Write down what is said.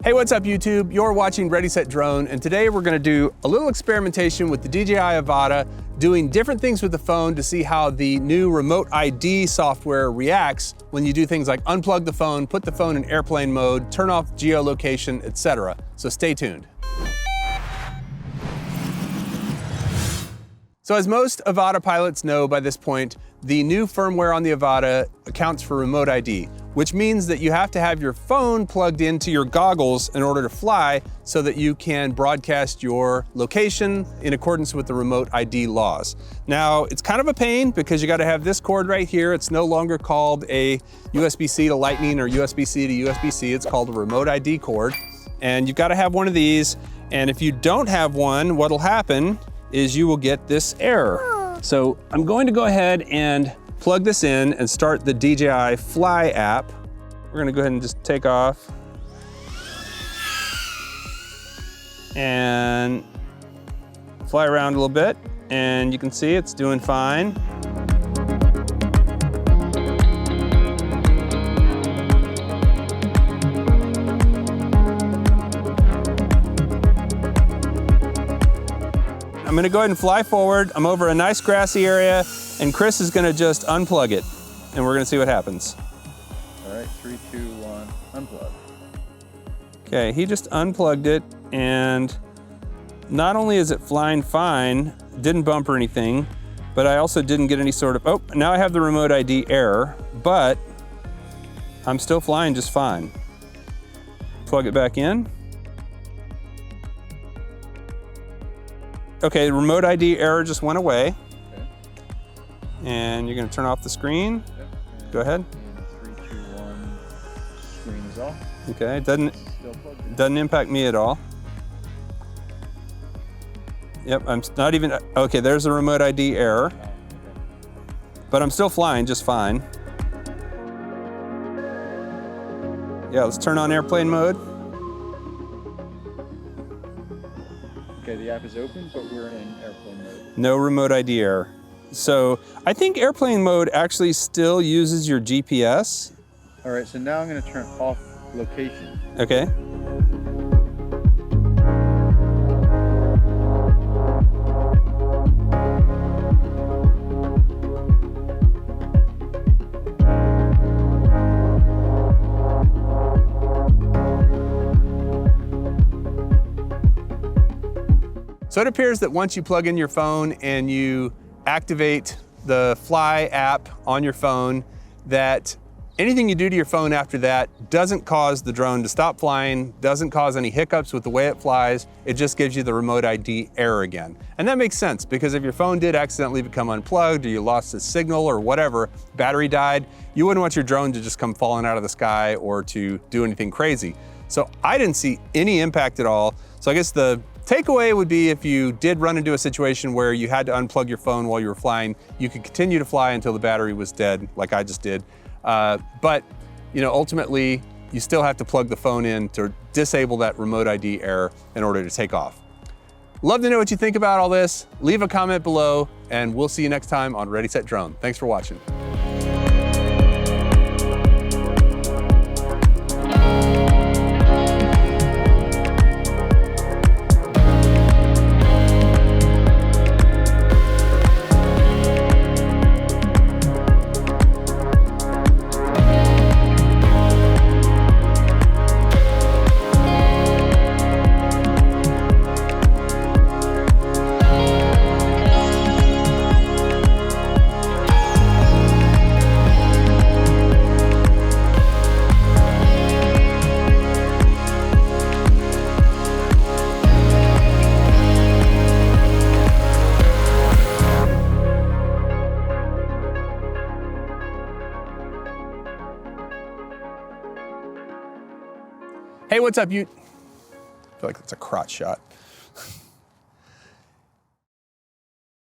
Hey, what's up YouTube? You're watching Ready, Set, Drone, and today we're gonna do a little experimentation with the DJI Avata, doing different things with the phone to see how the new remote ID software reacts when you do things like unplug the phone, put the phone in airplane mode, turn off geolocation, etc. So stay tuned. So as most Avata pilots know by this point, the new firmware on the Avata accounts for remote ID, which means that you have to have your phone plugged into your goggles in order to fly so that you can broadcast your location in accordance with the remote ID laws. Now, it's kind of a pain because you got to have this cord right here. It's no longer called a USB-C to Lightning or USB-C to USB-C. It's called a remote ID cord. And you've got to have one of these. And if you don't have one, what'll happen is you will get this error. So I'm going to go ahead and plug this in and start the DJI Fly app. We're gonna go ahead and just take off. And fly around a little bit, and you can see it's doing fine. I'm gonna go ahead and fly forward. I'm over a nice grassy area, and Chris is gonna just unplug it, and we're gonna see what happens. All right, 3, 2, 1, unplug. Okay, he just unplugged it, and not only is it flying fine, didn't bump or anything, but I also didn't get any sort of, oh, now I have the remote ID error, but I'm still flying just fine. Plug it back in. Okay, the remote ID error just went away. Okay. And you're gonna turn off the screen. Yep. Go ahead. 3, 2, 1, screen is off. Okay, it doesn't impact me at all. Yep, I'm not even, okay, there's the remote ID error. Oh, okay. But I'm still flying just fine. Yeah, let's turn on airplane mode. Okay, the app is open, but we're in airplane mode. No remote ID error. So I think airplane mode actually still uses your GPS. All right, so now I'm gonna turn off location. Okay. So it appears that once you plug in your phone and you activate the Fly app on your phone, that anything you do to your phone after that doesn't cause the drone to stop flying, doesn't cause any hiccups with the way it flies, it just gives you the remote ID error again. And that makes sense, because if your phone did accidentally become unplugged or you lost a signal or whatever, battery died, you wouldn't want your drone to just come falling out of the sky or to do anything crazy. So I didn't see any impact at all. So I guess the takeaway would be, if you did run into a situation where you had to unplug your phone while you were flying, you could continue to fly until the battery was dead, like I just did. But ultimately, you still have to plug the phone in to disable that remote ID error in order to take off. Love to know what you think about all this. Leave a comment below, and we'll see you next time on Ready, Set, Drone. Thanks for watching. Hey, what's up, you? I feel like that's a crotch shot.